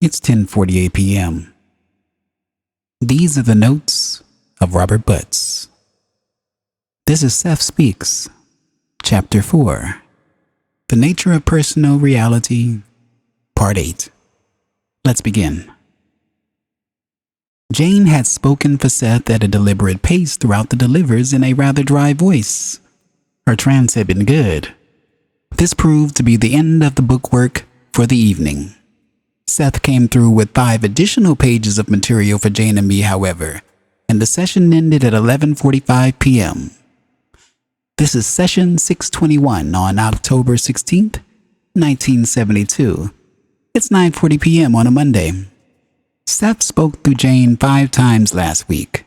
It's 10:48 p.m. These are the notes of Robert Butts. This is Seth Speaks, Chapter 4, The Nature of Personal Reality, Part 8. Let's begin. Jane had spoken for Seth at a deliberate pace throughout the delivers in a rather dry voice. Her trance had been good. This proved to be the end of the bookwork for the evening. Seth came through with 5 additional pages of material for Jane and me, however, and the session ended at 11:45 p.m. This is session 621 on October 16th, 1972. It's 9:40 p.m. on a Monday. Seth spoke through Jane 5 times last week.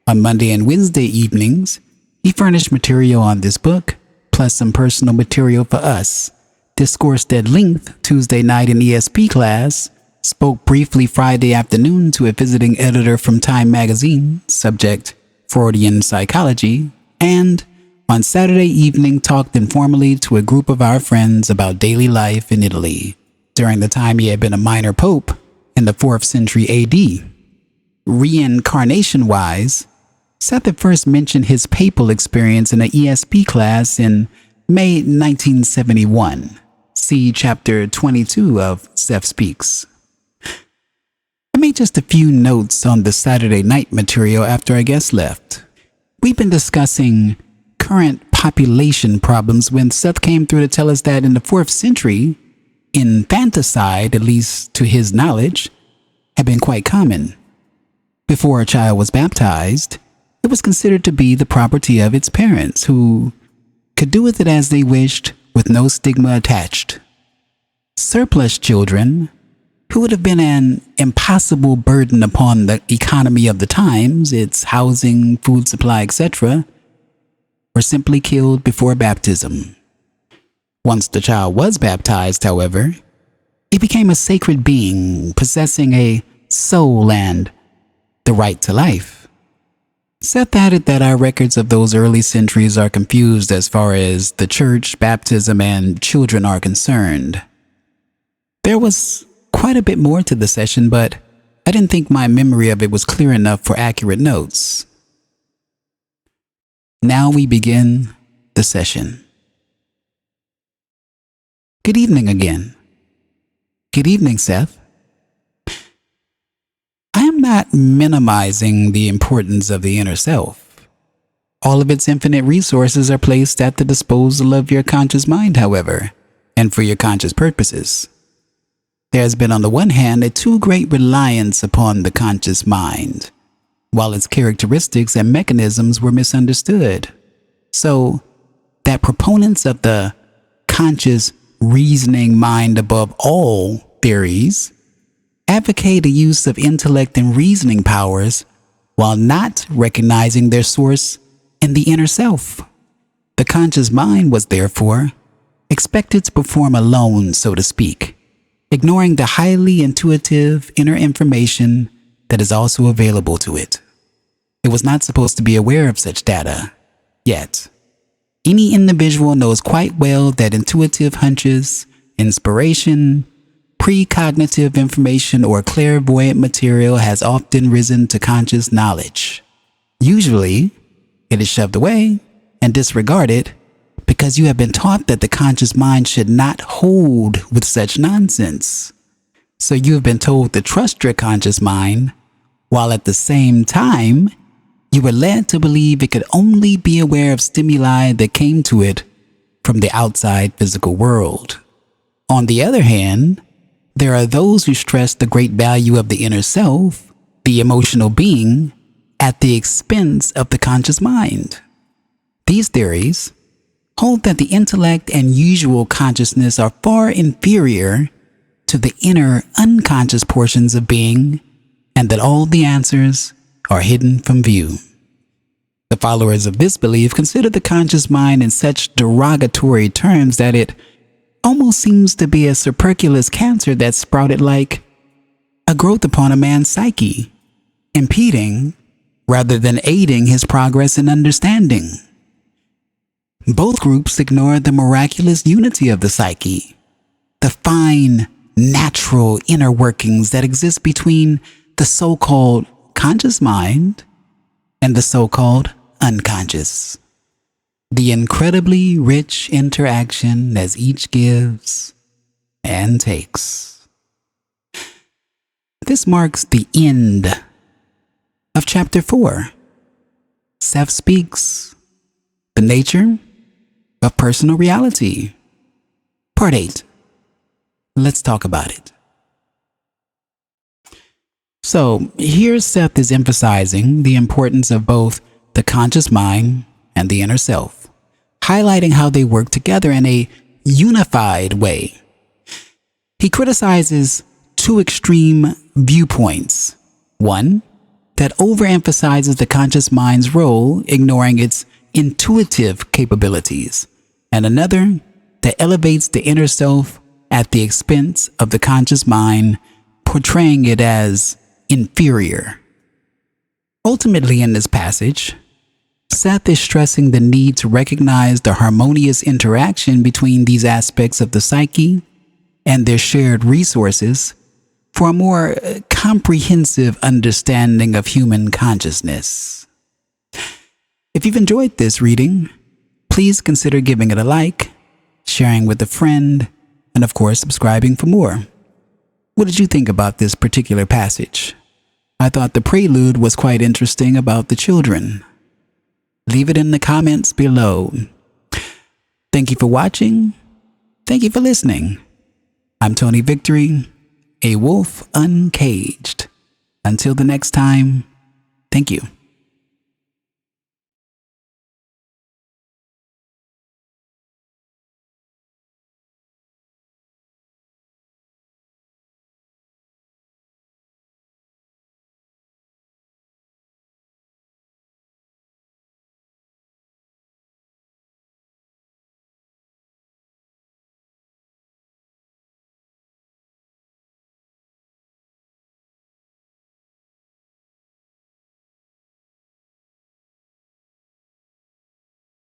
On Monday and Wednesday evenings, he furnished material on this book, plus some personal material for us, discoursed at length Tuesday night in ESP class, spoke briefly Friday afternoon to a visiting editor from Time magazine, subject Freudian psychology, and on Saturday evening talked informally to a group of our friends about daily life in Italy during the time he had been a minor pope in the 4th century AD. Reincarnation-wise, Seth had first mentioned his papal experience in an ESP class in May 1971. See Chapter 22 of Seth Speaks. I made just a few notes on the Saturday night material after our guest left. We've been discussing current population problems when Seth came through to tell us that in the 4th century, infanticide, at least to his knowledge, had been quite common. Before a child was baptized, it was considered to be the property of its parents, who could do with it as they wished with no stigma attached. Surplus children, who would have been an impossible burden upon the economy of the times, its housing, food supply, etc., were simply killed before baptism. Once the child was baptized, however, he became a sacred being possessing a soul and the right to life. Seth added that our records of those early centuries are confused as far as the church, baptism, and children are concerned. There was quite a bit more to the session, but I didn't think my memory of it was clear enough for accurate notes. Now we begin the session. Good evening again. Good evening, Seth. I am not minimizing the importance of the inner self. All of its infinite resources are placed at the disposal of your conscious mind, however, and for your conscious purposes. There has been, on the one hand, a too great reliance upon the conscious mind, while its characteristics and mechanisms were misunderstood. So that proponents of the conscious reasoning mind above all theories advocate the use of intellect and reasoning powers while not recognizing their source in the inner self. The conscious mind was therefore expected to perform alone, so to speak, ignoring the highly intuitive inner information that is also available to it. It was not supposed to be aware of such data, yet. Any individual knows quite well that intuitive hunches, inspiration, precognitive information, or clairvoyant material has often risen to conscious knowledge. Usually, it is shoved away and disregarded because you have been taught that the conscious mind should not hold with such nonsense. So you have been told to trust your conscious mind, while at the same time, you were led to believe it could only be aware of stimuli that came to it from the outside physical world. On the other hand, there are those who stress the great value of the inner self, the emotional being, at the expense of the conscious mind. These theories hold that the intellect and usual consciousness are far inferior to the inner unconscious portions of being, and that all the answers are hidden from view. The followers of this belief consider the conscious mind in such derogatory terms that it almost seems to be a superfluous cancer that sprouted like a growth upon a man's psyche, impeding rather than aiding his progress in understanding. Both groups ignore the miraculous unity of the psyche, the fine natural inner workings that exist between the so-called conscious mind and the so-called unconscious. The incredibly rich interaction as each gives and takes. This marks the end of Chapter 4. Seth speaks the nature of personal reality. Part 8. Let's talk about it. So here Seth is emphasizing the importance of both the conscious mind and the inner self, highlighting how they work together in a unified way. He criticizes two extreme viewpoints. One, that overemphasizes the conscious mind's role, ignoring its intuitive capabilities, and another that elevates the inner self at the expense of the conscious mind, portraying it as inferior. Ultimately, in this passage, Seth is stressing the need to recognize the harmonious interaction between these aspects of the psyche and their shared resources for a more comprehensive understanding of human consciousness. If you've enjoyed this reading, please consider giving it a like, sharing with a friend, and of course, subscribing for more. What did you think about this particular passage? I thought the prelude was quite interesting about the children. Leave it in the comments below. Thank you for watching. Thank you for listening. I'm Tony Victory, a wolf uncaged. Until the next time, thank you.